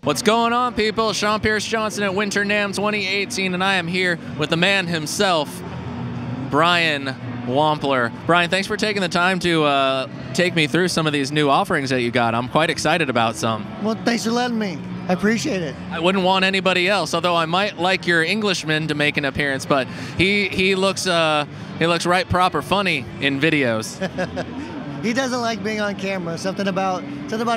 What's going on, people? Sean Pierce Johnson at Winter NAMM 2018, and I am here with the man himself, Brian Wampler. Brian, thanks for taking the time to take me through some of these new offerings that you got. I'm quite excited about some. Well, thanks for letting me. I appreciate it. I wouldn't want anybody else, although I might like your Englishman to make an appearance, but he looks right proper funny in videos. He doesn't like being on camera. Something about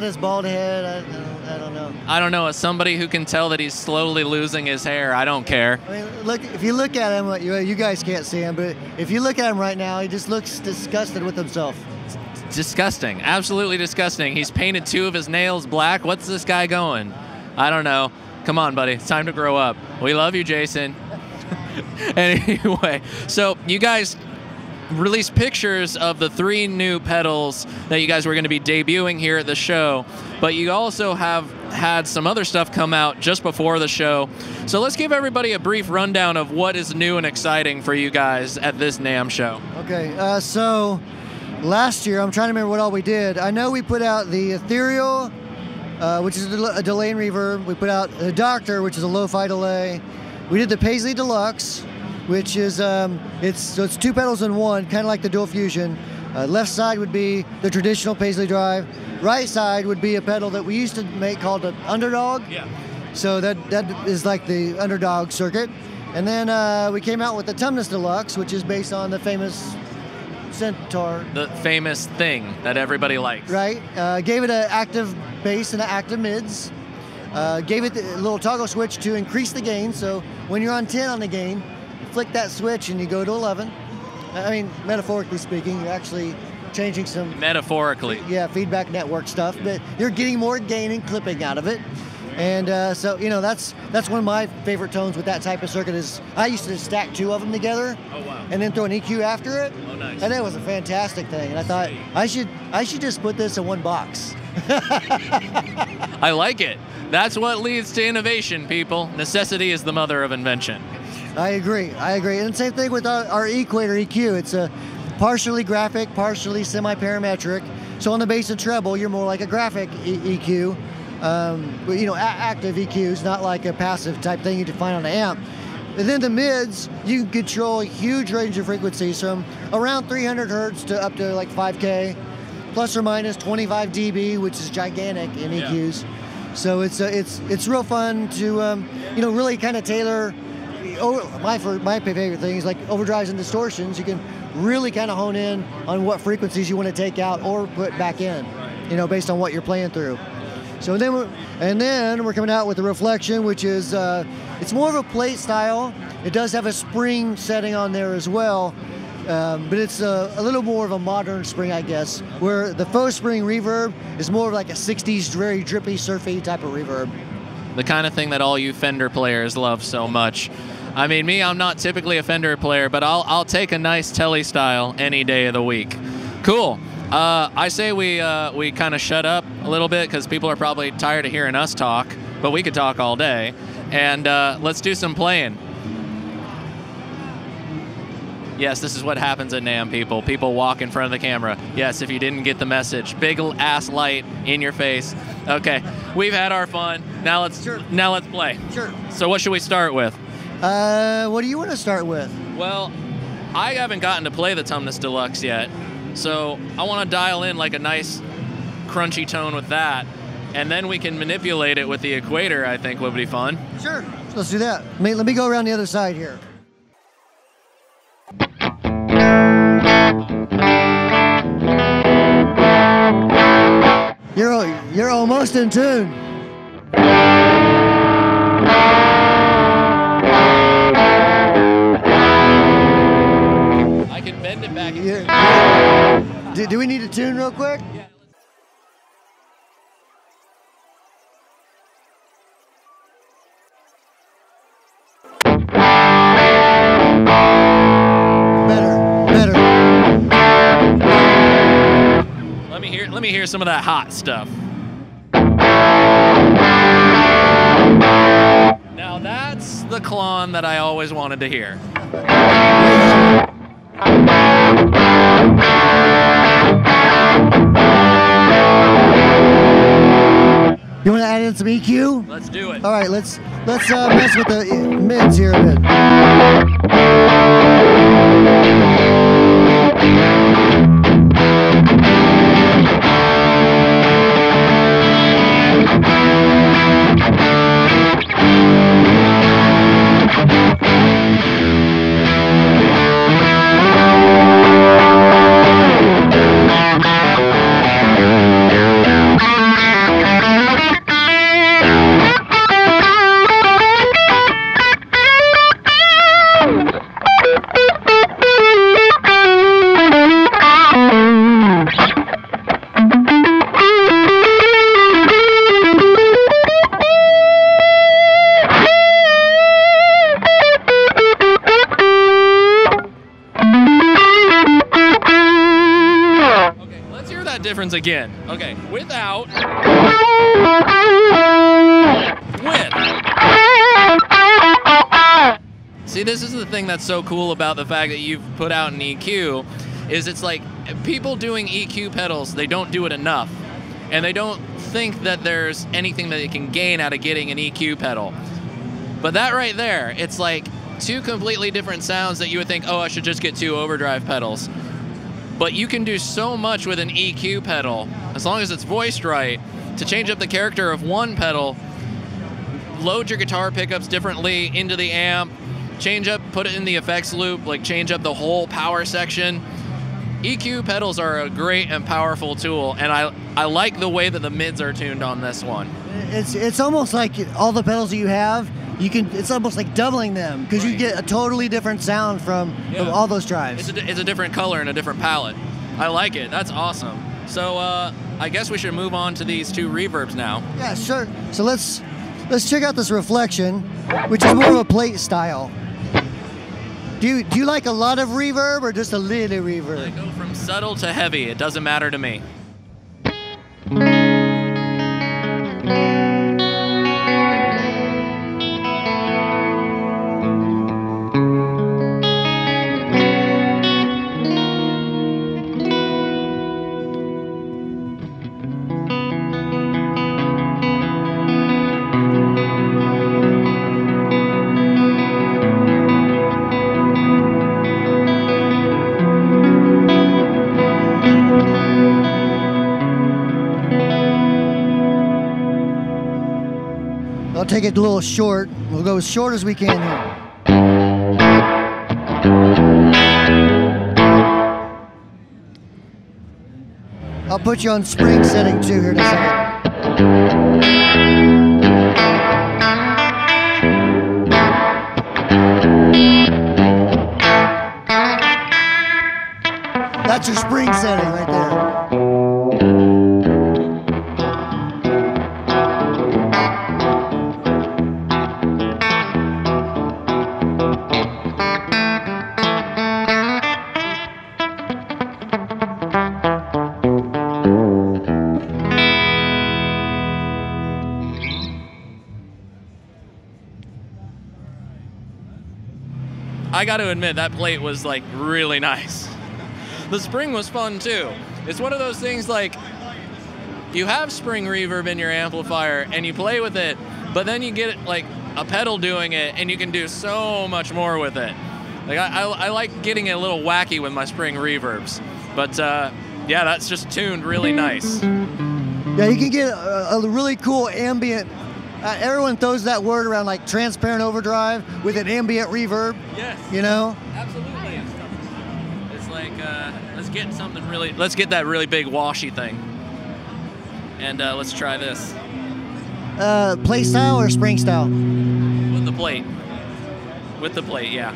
his bald head. I don't know. I don't know. As somebody who can tell that he's slowly losing his hair, I don't care. I mean, look, if you look at him, you guys can't see him, but if you look at him right now, he just looks disgusted with himself. Disgusting. Absolutely disgusting. He's painted 2 of his nails black. What's this guy going? I don't know. Come on, buddy. It's time to grow up. We love you, Jason. Anyway, so you guys released pictures of the 3 new pedals that you guys were going to be debuting here at the show, but you also have had some other stuff come out just before the show. So let's give everybody a brief rundown of what is new and exciting for you guys at this NAMM show. Okay, so last year, I'm trying to remember what all we did. I know we put out the Ethereal, which is a delay and reverb. We put out the Doctor, which is a lo-fi delay. We did the Paisley Deluxe, which is it's 2 pedals in one, kind of like the Dual Fusion. Left side would be the traditional Paisley drive. Right side would be a pedal that we used to make called the Underdog. Yeah. So that is like the Underdog circuit. And then we came out with the Tumnus Deluxe, which is based on the famous Centaur. The famous thing that everybody likes. Right. Gave it an active bass and an active mids. Gave it a little toggle switch to increase the gain. So when you're on 10 on the gain, flick that switch and you go to 11. I mean, metaphorically speaking, you're actually changing some... Metaphorically. Yeah, feedback network stuff, but you're getting more gain and clipping out of it. And so, you know, that's one of my favorite tones with that type of circuit is I used to stack 2 of them together. Oh, wow. And then throw an EQ after it. Oh, nice. And it was a fantastic thing. And I thought, I should just put this in one box. I like it. That's what leads to innovation, people. Necessity is the mother of invention. I agree. And same thing with our EQuator EQ. It's a partially graphic, partially semi-parametric. So on the bass and treble, you're more like a graphic EQ. But, you know, active EQs, not like a passive type thing you can find on an amp. And then the mids, you can control a huge range of frequencies from around 300 hertz to up to like 5K, plus or minus 25 dB, which is gigantic in EQs. Yeah. So it's real fun to you know, really kind of tailor. My favorite thing is like overdrives and distortions. You can really kind of hone in on what frequencies you want to take out or put back in, you know, based on what you're playing through. So then we're coming out with the Reflection, which is it's more of a plate style. It does have a spring setting on there as well, but it's a little more of a modern spring, I guess, where the Faux Spring Reverb is more of like a 60s very drippy, surfy type of reverb. The kind of thing that all you Fender players love so much. I mean, me, I'm not typically a Fender player, but I'll take a nice Telly style any day of the week. Cool. I say we kind of shut up a little bit because people are probably tired of hearing us talk, but we could talk all day. And let's do some playing. Yes, this is what happens at NAMM, people. People walk in front of the camera. Yes, if you didn't get the message. Big ass light in your face. Okay, we've had our fun. Now let's play. Sure. So what should we start with? What do you want to start with? Well, I haven't gotten to play the Tumnus Deluxe yet, so I want to dial in like a nice crunchy tone with that, and then we can manipulate it with the EQuator. I think would be fun. Sure, let's do that. Let me go around the other side here. You're almost in tune. I can bend it back. Do we need to tune real quick? Yeah. Better. Let me hear some of that hot stuff. Now that's the clone that I always wanted to hear. You want to add in some EQ? Let's do it. All right, let's mess with the mids here a bit. Difference again. Okay, without, with. See, this is the thing that's so cool about the fact that you've put out an EQ, is it's like people doing EQ pedals, they don't do it enough, and they don't think that there's anything that they can gain out of getting an EQ pedal. But that right there, it's like two completely different sounds that you would think, oh, I should just get two overdrive pedals. But you can do so much with an EQ pedal, as long as it's voiced right, to change up the character of one pedal, load your guitar pickups differently into the amp, change up, put it in the effects loop, like change up the whole power section. EQ pedals are a great and powerful tool, and I like the way that the mids are tuned on this one. It's almost like all the pedals that you have, it's almost like doubling them, because you get a totally different sound from all those drives. It's a different color and a different palette. I like it. That's awesome. So I guess we should move on to these two reverbs now. Yeah, sure. So let's check out this Reflection, which is more of a plate style. Do you like a lot of reverb or just a little reverb? I go from subtle to heavy. It doesn't matter to me. I'll take it a little short. We'll go as short as we can here. I'll put you on spring setting too here in a second. That's your spring setting right there. I got to admit, that plate was like really nice. The spring was fun too. It's one of those things like, you have spring reverb in your amplifier and you play with it, but then you get like a pedal doing it and you can do so much more with it. Like I like getting a little wacky with my spring reverbs, but yeah, that's just tuned really nice. Yeah, you can get a really cool ambient. Everyone throws that word around, like transparent overdrive with an ambient reverb. Yes. You know? Absolutely. It's like, let's get that really big washy thing. And let's try this. Plate style or spring style? With the plate. With the plate, yeah.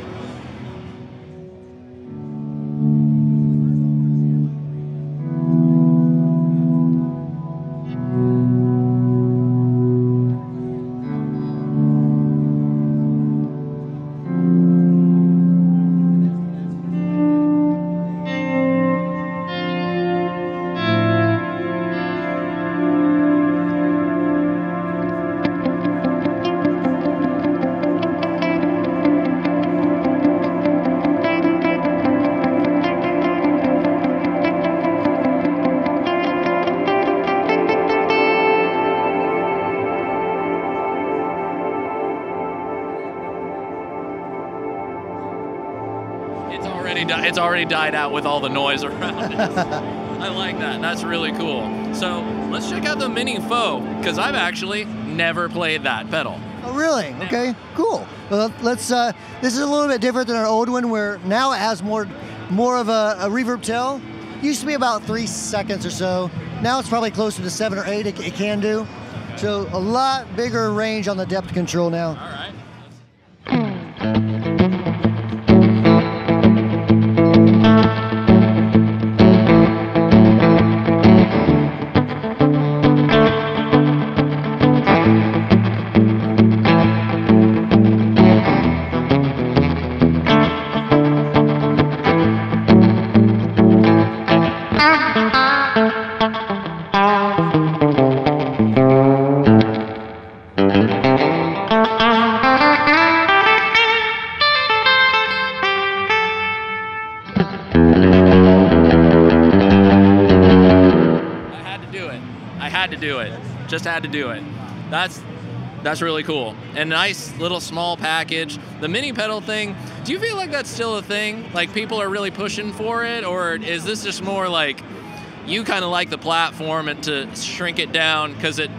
it's already died out with all the noise around it. I like that. That's really cool. So let's check out the Mini Faux, because I've actually never played that pedal. Oh, really? Okay, cool. Well, let's. This is a little bit different than our old one, where now it has more of a reverb tail. Used to be about 3 seconds or so. Now it's probably closer to 7 or 8. It can do. So a lot bigger range on the depth control now. All right. Just had to do it. That's really cool. And nice little small package. The mini pedal thing, do you feel like that's still a thing? Like people are really pushing for it, or is this just more like you kind of like the platform and to shrink it down because it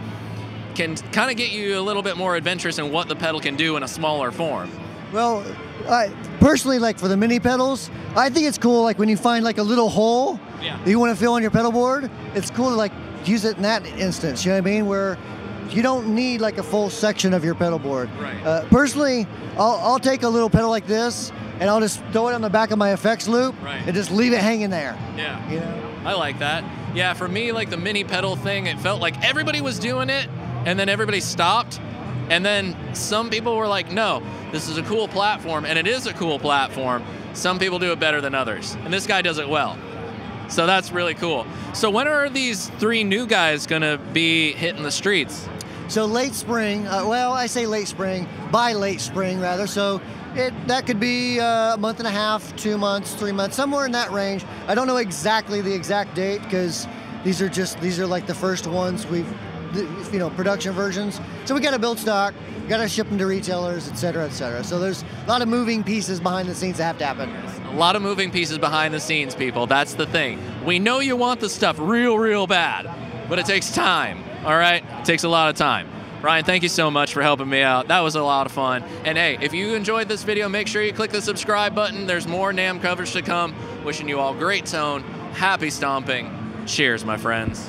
can kind of get you a little bit more adventurous in what the pedal can do in a smaller form? Well, personally, like for the mini pedals, I think it's cool like when you find like a little hole that you want to fill on your pedal board, it's cool to like use it in that instance, you know what I mean? Where you don't need like a full section of your pedal board. Right. Personally, I'll take a little pedal like this and I'll just throw it on the back of my effects loop and just leave it hanging there. Yeah. You know? I like that. Yeah, for me, like the mini pedal thing, it felt like everybody was doing it and then everybody stopped. And then some people were like, no, this is a cool platform, and it is a cool platform. Some people do it better than others, and this guy does it well. So that's really cool. So when are these 3 new guys gonna be hitting the streets? So late spring, well, I say late spring, by late spring rather. So that could be a month and a half, 2 months, 3 months, somewhere in that range. I don't know exactly the exact date because these are like the first ones we've, you know, production versions. So we got to build stock, got to ship them to retailers, et cetera, et cetera. So there's a lot of moving pieces behind the scenes that have to happen. A lot of moving pieces behind the scenes, people. That's the thing. We know you want the stuff real bad, but it takes time, all right? It takes a lot of time. Brian, thank you so much for helping me out. That was a lot of fun. And hey, if you enjoyed this video, make sure you click the subscribe button. There's more NAMM coverage to come. Wishing you all great tone, happy stomping. Cheers, my friends.